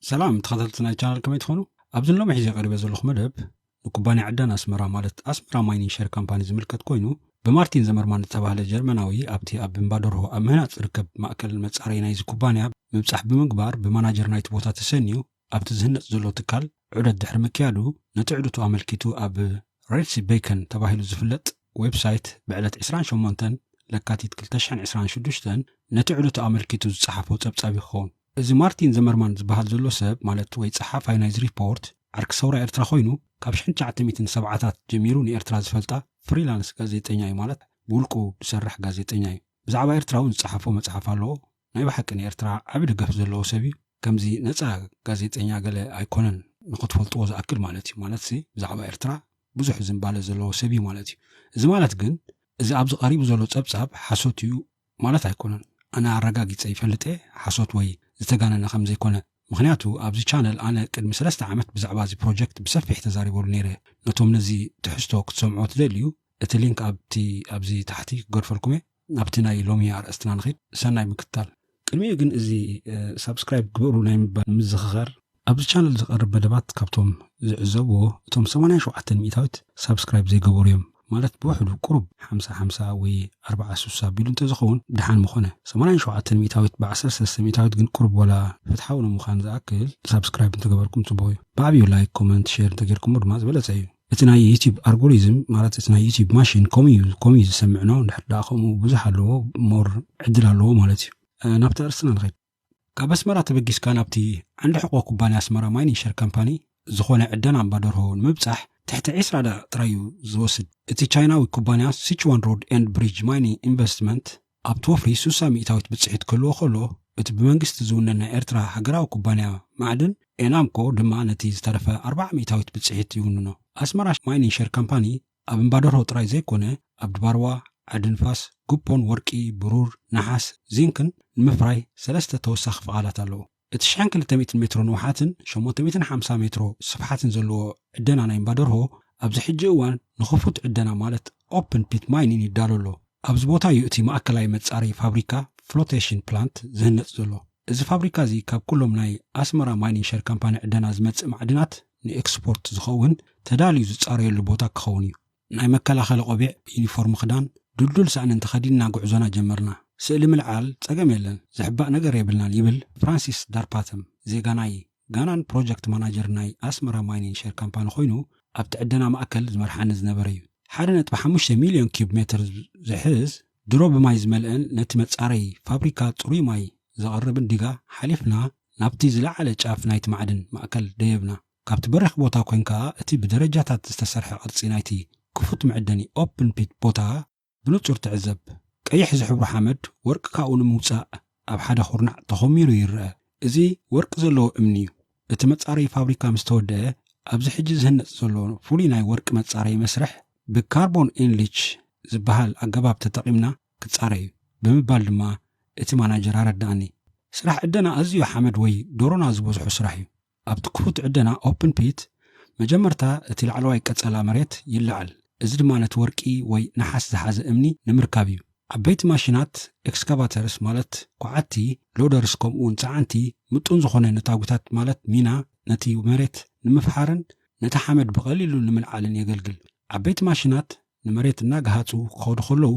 سلام تخاطلتنا الشانل كما تخونوا أبزن لهم حيزي قريبا زلوخ مدب نكوباني عدان أسمرا مالت أسمرا ماينين شير كامباني زملكت كوينو بمارتين زمرمان تباهل جرماناوي أبتي أب بمبادره أمهنات ركب مأكل المتسعرين ايزي كوبانيا مبسح بمقبار بماناجر نايت بوتا تسنيو أبتي زهنت زلو تكال عدد دحر مكيالو نتعدتو أملكيتو أب ريتسي بيكن تباهلو زفلت ويب سايت بعلت 20 شمونتن لكاتيت كلتشان 20 شدوشتن نتعدتو أملكيتو زصحفو تبصابي خون እዚ ማርቲን ዘመርማን ዝበሃል ዘሎ ሰብ ማለት ወይ ጸሓፋይ ናይዚ ሪፖርት ዓርክ ሰውራ ኤርትራ ኮይኑ ካብ 1970ታት ጀሚሩ ንኤርትራ ዝፈልጣ ፍሪላንስ ጋዜጠኛ እዩ ማለት ብውልቁ ዝሰርሕ ጋዜጠኛ እዩ ብዛዕባ ኤርትራ እውን ዝጸሓፎ መጽሓፍ ኣለዎ ናይ ባሕቂ ንኤርትራ ዓቢ ደገፍ ዘለዎ ሰብ እዩ ከምዚ ነጻ ጋዜጠኛ ገለ ኣይኮነን ንኽትፈልጥዎ ዝኣክል ማለት እዩ ማለት ብዛዕባ ኤርትራ ብዙሕ ዝምባለ ዘለዎ ሰብ እዩ ማለት እዩ እዚ ማለት ግን እዚ ኣብዚ ቀሪቡ ዘሎ ጸብጻብ ሓሶት እዩ ማለት ኣይኮነን ኣነ ኣረጋጊጸ ይፈልጥ ሓሶት ወይ ዝተጋነነ ከም ዘይኮነ ምክንያቱ ኣብዚ ቻነል ኣነ ቅድሚ 3 ዓመት ብዛዕባ እዚ ፕሮጀክት ብሰፊሕ ተዛሪበሉ ነይረ ነቶም ነዚ ትሕዝቶ ክትሰምዑ ትደልዩ እቲ ሊንክ ኣብዚ ታሕቲ ክገድፈልኩም ኣብቲ ናይ ሎሚ ኣርእስትና ንኽድ ሰናይ ምክትታል ቅድሚኡ ግን እዚ ሰብስክራይብ ግበሩ ናይ ምባል ምዝኽኻር ኣብዚ ቻነል ዝቐርብ መደባት ካብቶም ዝዕዘብዎ እቶም 87 ሚእታዊት ሰብስክራይብ ዘይገበሩ እዮም ማለት ብውሕዱ ቁሩብ 50-50 ወይ 40-60 ቢሉ እንተዝኸውን ድሓን ምኾነ 87 ሚእታዊት ብ13 ሚእታዊት ግን ቁሩብ ወላ ፍትሓዊ ንምዃን ዝኣክል ሰብስክራይብ እንተገበርኩም ጽቡቕ እዩ ብዓብዩ ላይክ ኮመንት ሼር እንተጌርኩም ድማ ዝበለጸ እዩ እቲ ናይ ዩቲዩብ ኣልጎሪዝም ማለት እቲ ናይ ዩቲዩብ ማሽን ከምኡ ዝሰምዕኖ እንድሕር ዳ ከምኡ ብዙሕ ኣለዎ ሞር ዕድል ኣለዎ ማለት እዩ ናብቲ ኣርእስትና ንኸይድ ካብ ኣስመራ ተበጊስካ ናብቲ ዓንዲ ሕቆ ኩባንያ ኣስመራ ማይኒንግ ሼር ካምፓኒ ዝኾነ ዕደና እምባደርሆ ንምብጻሕ تحت 10 ترايو زوسد اتي تشايناوي كوبانيا سيتشوان رود اند بريدج ماينينج انفستمنت ابتوفري سوسا ميتاوت بتصحيت كله خلو ات بمنغست زوننا ايرترا هاغراو كوبانيا معدن انامكو دما نتي زترفه 4 ميتاوت بتصحيت يوننو اسمراش ماينينج شير كامباني اب مبادرو تراي زيكونه اب دباروا عدنفاس كوبون ورقي برور نحاس زينكن المفراي ثلاثه توسخ فعالات له اتشانكل 300 متر نوحاتن 850 متر صفحاتن زلو عدنا ناي مبادرهو ابز حجي وان نخفوت عدنا مالت اوبن بيت ماينين يدالولو ابز بوتا يؤتي ماكلاي متصاري فابريكا فلوتيشن بلانت زهنت زلو እዚ ፋብሪካ እዚ ካብ ኩሎም ናይ ኣስመራ ማይኒንግ ሼር ካምፓኒ ዕደና ዝመጽእ ማዕድናት ንኤክስፖርት ዝኸውን ተዳልዩ ዝጻረየሉ ቦታ ክኸውን እዩ ናይ መከላኸሊ ቆቢዕ ዩኒፎርም ክዳን ድልዱል ሳእንን ተኸዲንና ጉዕዞና ጀመርና ስእሊ ምልዓል ጸገም የለን ዝሕባእ ነገር የብልናን ይብል ፍራንሲስ ዳርፓተም ዜጋናይ ጋናን ፕሮጀክት ማናጀር ናይ ኣስመራ ማይኒንግ ሼር ካምፓኒ ኮይኑ ኣብቲ ዕደና ማእከል ዝመርሓኒ ዝነበረ እዩ 1.5 ሚሊዮን ኪዩብ ሜትር ዝሕዝ ድሮ ብማይ ዝመልአን ነቲ መጻረይ ፋብሪካ ጽሩይ ማይ ዘቕርብን ዲጋ ሓሊፍና ናብቲ ዝለዓለ ጫፍ ናይቲ ማዕድን ማእከል ደየብና ካብቲ በረኽ ቦታ ኮይንካ እቲ ብደረጃታት ዝተሰርሐ ቅርጺ ናይቲ ክፉት መዕደኒ ኦፕን ፒት ቦታ ብንጹር ትዕዘብ ቀይሕ ዝሕብሩ ሓመድ ወርቂ ካብኡ ንምውፃእ ኣብ ሓደ ኩርናዕ ተኸሚሩ ይርአ እዚ ወርቂ ዘለዎ እምኒ እዩ እቲ መጻረይ ፋብሪካ ምስ ተወድአ ኣብዚ ሕጂ ዝህነፅ ዘሎ ፍሉይ ናይ ወርቂ መጻረይ መስርሕ ብካርቦን ኢንሊች ዝበሃል ኣገባብ ተጠቒምና ክጻረይ እዩ ብምባል ድማ እቲ ማናጀር ኣረዳእኒ ስራሕ ዕደና ኣዝዩ ሓመድ ወይ ዶሮና ዝበዝሑ ስራሕ እዩ ኣብቲ ክፉት ዕደና ኦፕን ፒት መጀመርታ እቲ ላዕለዋይ ቀጸላ መሬት ይለዓል እዚ ድማ ነቲ ወርቂ ወይ ነሓስ ዝሓዘ እምኒ ንምርካብ እዩ ዓበይቲ ማሽናት ኤክስካቫተርስ ማለት ኳዓቲ ሎደርስ ከምኡውን ጸዓንቲ ምጡን ዝኾነ ነታጉታት ማለት ሚና ነቲ መሬት ንምፍሓርን ነቲ ሓመድ ብቐሊሉ ንምልዓልን የገልግል ዓበይቲ ማሽናት ንመሬት እናገሃጹ ክኸዱ ከለዉ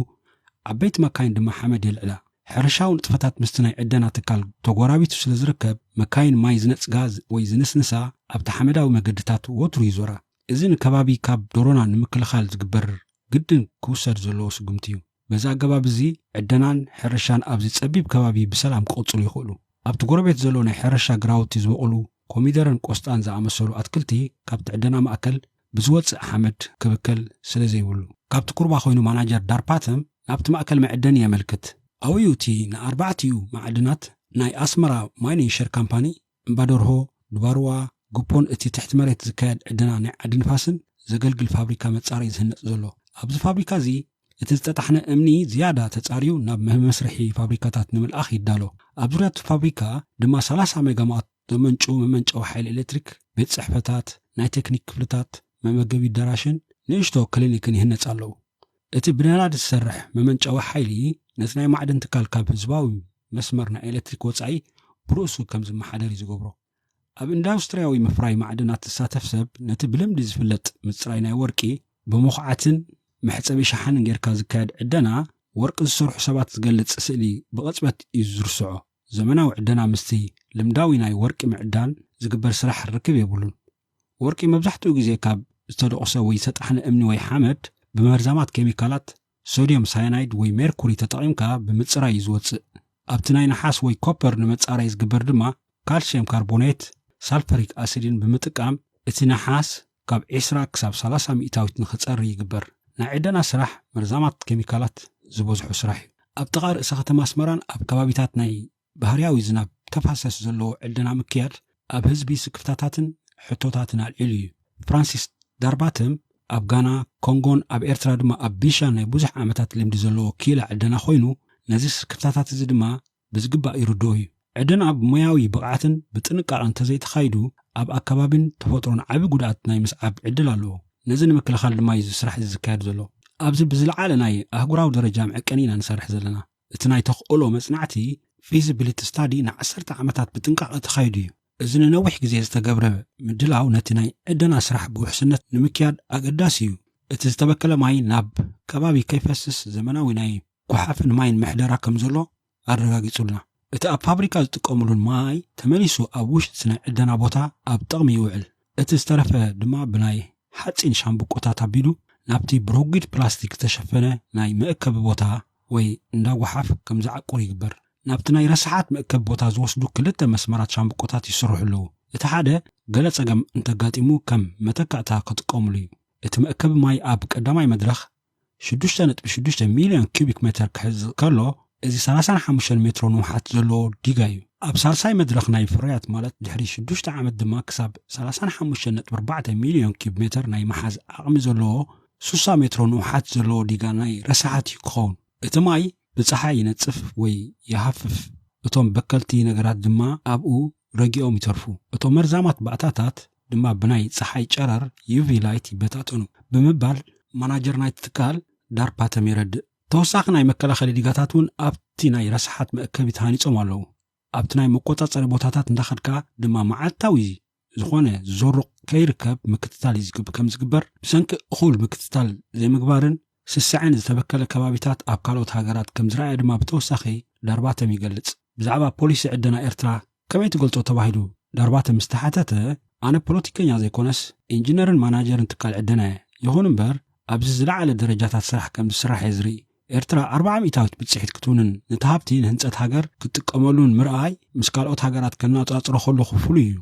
ዓበይቲ መካይን ድማ ሓመድ የልዕላ ሕርሻዊ ንጥፈታት ምስቲ ናይ ዕደና ትካል ተጎራቢቱ ስለ ዝርከብ መካይን ማይ ዝነጽጋ ወይ ዝንስንሳ ኣብቲ ሓመዳዊ መገድታት ወትሩ ይዞራ እዚ ንከባቢ ካብ ዶሮና ንምክልኻል ዝግበር ግድን ክውሰድ ዘለዎ ስጉምቲ እዩ በዛ ኣገባብ እዚ ዕደናን ሕርሻን ኣብዚ ጸቢብ ከባቢ ብሰላም ክቕጽሉ ይኽእሉ ኣብቲ ጎረቤት ዘሎ ናይ ሕርሻ ግራውቲ ዝበቕሉ ኮሚደርን ቆስጣን ዝኣመሰሉ ኣትክልቲ ካብቲ ዕደና ማእከል ብዝወፅእ ሓመድ ክብከል ስለ ዘይብሉ ካብቲ ቁርባ ኮይኑ ማናጀር ዳርፓተም ናብቲ ማእከል መዕደኒ የመልክት ኣውዩ እቲ ንኣርባዕትዩ ማዕድናት ናይ ኣስመራ ማይኒንግ ሼር ካምፓኒ እምባደርሆ ድባርዋ ጉፖን እቲ ትሕቲ መሬት ዝካየድ ዕደና ናይ ዓድንፋስን ዘገልግል ፋብሪካ መጻረይ ዝህነፅ ዘሎ ኣብዚ ፋብሪካ እዚ እቲ ዝተጣሕነ እምኒ ዝያዳ ተጻርዩ ናብ መስርሒ ፋብሪካታት ንምልኣኽ ይዳሎ ኣብ ዙርያ እቲ ፋብሪካ ድማ 30 ሜጋዋት ዘመንጩ መመንጨዊ ሓይሊ ኤሌክትሪክ ቤት ጽሕፈታት ናይ ቴክኒክ ክፍልታት መመገቢ ኣዳራሽን ንእሽቶ ክሊኒክን ይህነፅ ኣለዉ እቲ ብነዳዲ ዝሰርሕ መመንጨዊ ሓይሊ ነቲ ናይ ማዕድን ትካል ካብ ህዝባዊ መስመር ናይ ኤሌክትሪክ ወጻኢ ብርእሱ ከም ዝመሓደር እዩ ዝገብሮ ኣብ ኢንዳስትርያዊ ምፍራይ ማዕድናት ዝሳተፍ ሰብ ነቲ ብልምዲ ዝፍለጥ ምፅራይ ናይ ወርቂ ብሙኽዓትን መሕፀቢ ሸሓንን ጌርካ ዝካየድ ዕደና ወርቂ ዝሰርሑ ሰባት ዝገልጽ ስእሊ ብቕጽበት እዩ ዝርስዖ። ዘመናዊ ዕደና ምስቲ ልምዳዊ ናይ ወርቂ ምዕዳን ዝግበር ስራሕ ርክብ የብሉን። ወርቂ መብዛሕትኡ ግዜ ካብ ዝተደቆሰ ወይ ሰጣሕነ እምኒ ወይ ሓመድ ብመርዛማት ኬሚካላት ሶዲየም ሳያናይድ ወይ ሜርኩሪ ተጠቒምካ ብምፅራይ ዝወፅእ። ኣብቲ ናይ ነሓስ ወይ ኮፐር ንመጻረይ ዝግበር ድማ ካልሽየም ካርቦኔት ሳልፈሪክ ኣሲድን ብምጥቃም እቲ ነሓስ ካብ 20 ክሳብ 30 ሚእታዊት ንኽጸሪ ይግበር። ናይ ዕደና ስራሕ መርዛማት ኬሚካላት ዝበዝሑ ስራሕ እዩ። ኣብ ጥቓ ርእሰ ከተማ ኣስመራን ኣብ ከባቢታት ናይ ባህርያዊ ዝናብ ተፋሰስ ዘለዎ ዕደና ምክያድ ኣብ ህዝቢ ስክፍታታትን ሕቶታትን ኣልዒሉ እዩ። ፍራንሲስ ዳርባተም ኣብ ጋና፣ ኮንጎን ኣብ ኤርትራ ድማ ኣብ ቢሻን ናይ ብዙሕ ዓመታት ልምዲ ዘለዎ ኪላ ዕደና ኮይኑ ነዚ ስክፍታታት እዚ ድማ ብዝግባእ ይርድኦ እዩ። ዕደና ብሞያዊ ብቕዓትን ብጥንቃቐን እንተዘይተኻይዱ ኣብ ኣከባቢን ተፈጥሮን ዓቢ ጉድኣት ናይ ምስዓብ ዕድል ኣለዎ። ነዚ ንምክልኻል ድማ እዩ ስራሕ ዝካየድ ዘሎ። ኣብዚ ብዝለዓለ ናይ ኣህጉራዊ ደረጃ መዐቀኒ ኢና ንሰርሕ ዘለና። እቲ ናይ ተኽእሎ መጽናዕቲ ፊዚቢሊቲ ስታዲ ን10 ዓመታት ብጥንቃቐ ተኻይዱ እዩ። እዚ ንነዊሕ ግዜ ዝተገብረ ምድላው ነቲ ናይ ዕደና ስራሕ ብውሕስነት ንምክያድ ኣገዳሲ እዩ። እቲ ዝተበከለ ማይ ናብ ከባቢ ከይፈስስ ዘመናዊ ናይ ጓሓፍን ማይን ምሕደራ ከም ዘሎ ኣረጋጊጹልና። እቲ ኣብ ፋብሪካ ዝጥቀምሉን ማይ ተመሊሱ ኣብ ውሽጢ ናይ ዕደና ቦታ ኣብ ጥቕሚ ይውዕል። እቲ ዝተረፈ ድማ ብናይ ሓፂን ሻምብቆታት ኣቢሉ ናብቲ ብረጒድ ፕላስቲክ ዝተሸፈነ ናይ መእከቢ ቦታ ወይ እንዳጓሓፍ ከም ዝዓቁር ይግበር። ናብቲ ናይ ረስሓት መእከቢ ቦታ ዝወስዱ 2 መስመራት ሻምብቆታት ይስርሑ ኣለዉ። እቲ ሓደ ገለ ጸገም እንተጋጢሙ ከም መተካእታ ክጥቀሙሉ እዩ። እቲ መእከቢ ማይ ኣብ ቀዳማይ መድረኽ 6.6 ሚልዮን ኩቢክ ሜትር ክሕዝ ከሎ እዚ 35 ሜትሮ ንውሓት ዘለዎ ዲጋ እዩ። ኣብ ሳልሳይ መድረኽ ናይ ፍርያት ማለት ድሕሪ 6 ዓመት ድማ ክሳብ 35.4 ሚልዮን ኩብ ሜትር ናይ መሓዝ ዓቕሚ ዘለዎ 60 ሜትሮ ንውሓት ዘለዎ ዲጋ ናይ ረስሓት እዩ ክኸውን። እቲ ማይ ብፀሓይ ይነጽፍ ወይ ይሃፍፍ። እቶም በከልቲ ነገራት ድማ ኣብኡ ረጊኦም ይተርፉ። እቶም መርዛማት ባእታታት ድማ ብናይ ፀሓይ ጨረር ዩቪ ላይት ይበታተኑ ብምባል ማናጀር ናይቲ ትካል ዳርባተም ይረድእ። ተወሳኺ ናይ መከላኸሊ ዲጋታት እውን ኣብቲ ናይ ረስሓት መእከቢ ተሃኒጾም ኣለዉ። ኣብቲ ናይ መቆጻጸሪ ቦታታት እንዳኸድካ ድማ መዓልታዊ ዝኾነ ዝዘሩቕ ከይርከብ ምክትታል ከም ዝግበር ብሰንኪ እኹል ምክትታል ዘይምግባርን ስስዕን ዝተበከለ ከባቢታት ኣብ ካልኦት ሃገራት ከም ዝረኣየ ድማ ብተወሳኺ ዳርባተም ይገልጽ። ብዛዕባ ፖሊሲ ዕደና ኤርትራ ከመይ ትገልጾ ተባሂሉ ዳርባተም ዝተሓተተ ኣነ ፖለቲከኛ ዘይኮነስ ኢንጂነርን ማናጀርን ትካል ዕደና እየ። ይኹን እምበር ኣብዚ ዝለዓለ ደረጃታት ስራሕ ከም ዝስራሕ እየ ዝርኢ። ኤርትራ 40 ሚእታዊት ብፅሒት ክትውንን ነቲ ሃብቲ ንህንፀት ሃገር ክትጥቀመሉን ምርኣይ ምስ ካልኦት ሃገራት ከናጻጽሮ ከለኹ ፍሉይ እዩ።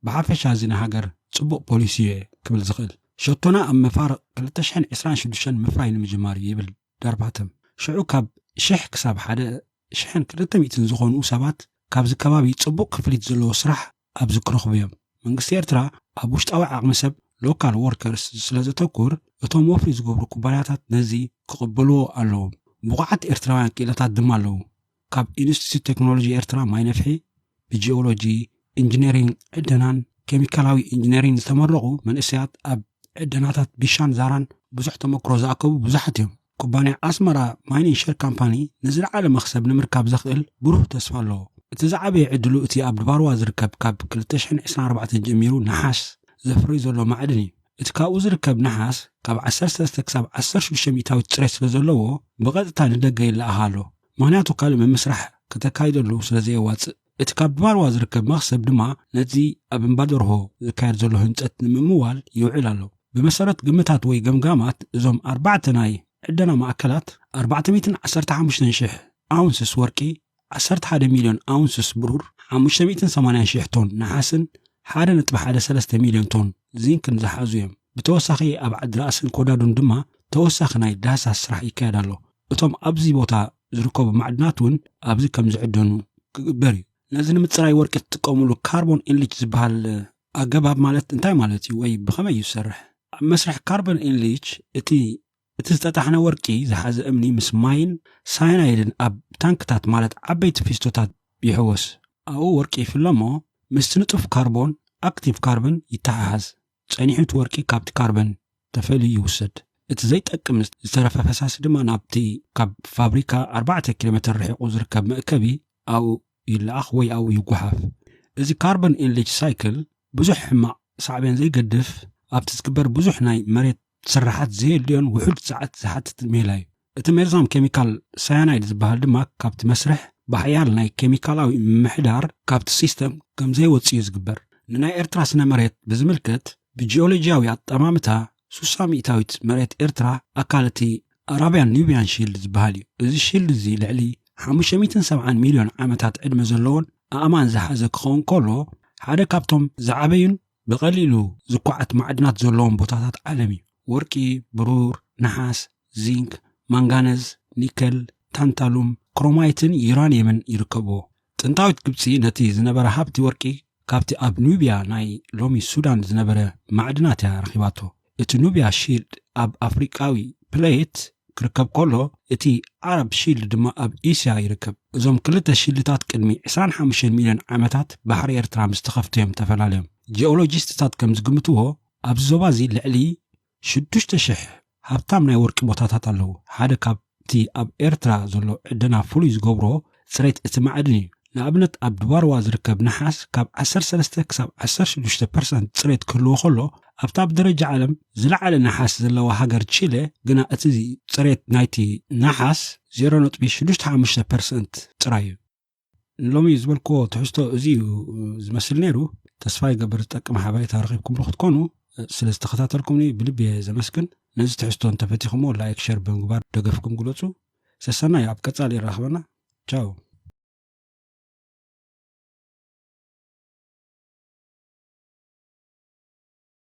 ብሓፈሻ እዚ ንሃገር ጽቡቕ ፖሊሲ እየ ክብል ዝኽእል። ሸቶና ኣብ መፋርቕ 2026 ምፍራይ ንምጅማር ይብል ዳርባተም። ሽዑ ካብ 1,000 ክሳብ 1,200 ዝኾኑ ሰባት ካብዚ ከባቢ ጽቡቕ ክፍሊት ዘለዎ ስራሕ ኣብዚ ክረኽቡ እዮም። መንግስቲ ኤርትራ ኣብ ውሽጣዊ ዓቕሚ ሰብ ሎካል ወርከርስ ስለ ዘተኩር እቶም ወፍሪ ዝገብሩ ኩባንያታት ነዚ ክቕበልዎ ኣለዎም። ብቑዓት ኤርትራውያን ክኢላታት ድማ ኣለዉ። ካብ ኢንስቲትዩት ቴክኖሎጂ ኤርትራ ማይ ነፍሒ፣ ብጂኦሎጂ፣ ኢንጂነሪንግ ዕደናን ኬሚካላዊ ኢንጂነሪንግ ዝተመረቑ መንእሰያት ኣብ ዕደናታት ቢሻን ዛራን ብዙሕ ተመክሮ ዝኣከቡ ብዙሓት እዮም። ኩባንያ ኣስመራ ማይኒንግ ሼር ካምፓኒ ንዝለዓለ መኽሰብ ንምርካብ ዘኽእል ብሩህ ተስፋ ኣለዎ። እቲ ዝዓበየ ዕድሉ እቲ ኣብ ድባርዋ ዝርከብ ካብ 2024 ጀሚሩ ነሓስ ዘፍሪ ዘሎ ማዕድን እዩ። እቲ ካብኡ ዝርከብ ነሓስ ካብ 13 ክሳብ 16 ሚእታዊት ፅሬት ስለ ዘለዎ ብቐጥታ ንደገ ይለኣኻ ኣሎ። ምክንያቱ ካልእ ምምስራሕ ከተካይደሉ ስለ ዘየዋፅእ። እቲ ካብ ድባርዋ ዝርከብ መኽሰብ ድማ ነዚ ኣብ እምባ ደርሆ ዝካየድ ዘሎ ህንፀት ንምምዋል ይውዕል ኣሎ። ብመሰረት ግምታት ወይ ገምጋማት እዞም 4 ናይ ዕደና ማእከላት 415,000 ኣውንስስ ወርቂ፣ 11 ሚልዮን ኣውንስስ ብሩር፣ 580,000 ቶን ነሓስን 1.13 ሚልዮን ቶን ዚንክን ዝሓዙ እዮም። ብተወሳኺ ኣብ ዓዲ ራእስን ኮዳዱን ድማ ተወሳኺ ናይ ዳህሳስ ስራሕ ይካየድ ኣሎ። እቶም ኣብዚ ቦታ ዝርከቡ ማዕድናት እውን ኣብዚ ከም ዝዕደኑ ክግበር እዩ። ነዚ ንምፅራይ ወርቂ ትጥቀሙሉ ካርቦን ኢንሊች ዝበሃል ኣገባብ ማለት እንታይ ማለት እዩ ወይ ብኸመይ እዩ ዝሰርሕ? ኣብ መስርሕ ካርቦን ኢንሊች እቲ ዝተጣሕነ ወርቂ ዝሓዘ እምኒ ምስ ማይን ሳይናይድን ኣብ ታንክታት ማለት ዓበይቲ ፊስቶታት ይሕወስ። ኣብኡ ወርቂ ይፍለሞ ምስቲ ንጡፍ ካርቦን ኣክቲቭ ካርቦን ይተሓሓዝ። ጸኒሑት ወርቂ ካብቲ ካርቦን ተፈልዩ ይውሰድ። እቲ ዘይጠቅም ዝተረፈ ፈሳሲ ድማ ናብቲ ካብ ፋብሪካ 4 ኪሎ ሜትር ርሒቑ ዝርከብ መእከቢ ኣብኡ ይለኣኽ ወይ ኣብኡ ይጓሓፍ። እዚ ካርበን ኢንሌጅ ሳይክል ብዙሕ ሕማቕ ሳዕብን ዘይገድፍ ኣብቲ ዝግበር ብዙሕ ናይ መሬት ስራሓት ዘየልዮን ውሑድ ሰዓት ዝሓትት ሜላ እዩ። እቲ መርዛም ኬሚካል ሳያናይድ ዝበሃል ድማ ካብቲ መስርሕ ብሓያል ናይ ኬሚካላዊ ምሕዳር ካብቲ ሲስተም ከም ዘይወፅዩ ዝግበር። ንናይ ኤርትራ ስነ መሬት ብዝምልከት ብጂኦሎጂያዊ ኣጠማምታ 60 ሚእታዊት መሬት ኤርትራ ኣካል እቲ ኣራብያን ኑቢያን ሺልድ ዝበሃል እዩ። እዚ ሺልድ እዚ ልዕሊ 570 ሚልዮን ዓመታት ዕድመ ዘለዎን ኣእማን ዝሓዘ ክኸውን ከሎ ሓደ ካብቶም ዝዓበዩን ብቐሊሉ ዝኳዓት ማዕድናት ዘለዎም ቦታታት ዓለም እዩ። ወርቂ፣ ብሩር፣ ነሓስ፣ ዚንክ፣ ማንጋነዝ፣ ኒከል፣ ታንታሉም፣ ክሮማይትን ዩራኒየምን ይርከብዎ። ጥንታዊት ግብፂ ነቲ ዝነበረ ሃብቲ ወርቂ ካብቲ ኣብ ኑቢያ ናይ ሎሚ ሱዳን ዝነበረ ማዕድናት እያ ረኺባቶ። እቲ ኑቢያ ሺልድ ኣብ ኣፍሪቃዊ ፕሌት ክርከብ ከሎ እቲ ዓረብ ሺልድ ድማ ኣብ ኤስያ ይርከብ። እዞም ክልተ ሺልድታት ቅድሚ 25 ሚልዮን ዓመታት ባሕሪ ኤርትራ ምስ ተኸፍትዮም ተፈላለዮም። ጂኦሎጂስትታት ከም ዝግምትዎ ኣብዚ ዞባ እዚ ልዕሊ 6,000 ሃብታም ናይ ወርቂ ቦታታት ኣለዉ። ሓደ ካብቲ ኣብ ኤርትራ ዘሎ ዕድና ፍሉይ ዝገብሮ ፅሬት እቲ ማዕድን እዩ። ንኣብነት ኣብ ድባርዋ ዝርከብ ነሓስ ካብ 13 ክሳብ 16% ፅሬት ክህልዎ ከሎ ኣብታ ብደረጃ ዓለም ዝለዓለ ነሓስ ዘለዋ ሃገር ቺለ ግና እቲ ፅሬት ናይቲ ነሓስ 0.65% ጥራይ እዩ። ንሎሚ ዝበልክዎ ትሕዝቶ እዚ ዝመስል ነይሩ። ተስፋ ይገብር ዝጠቅም ሓበሬታ ረኺብኩም ክትኮኑ ስለ ዝተኸታተልኩምኒ ብልቢ ዘመስግን። ነዚ ትሕዝቶ እንተፈቲኹሞ ላይክ ሸር ብምግባር ደገፍኩም ግለፁ። ሰሰናይ ኣብ ቀጻሊ ይራኸበና። ቻው።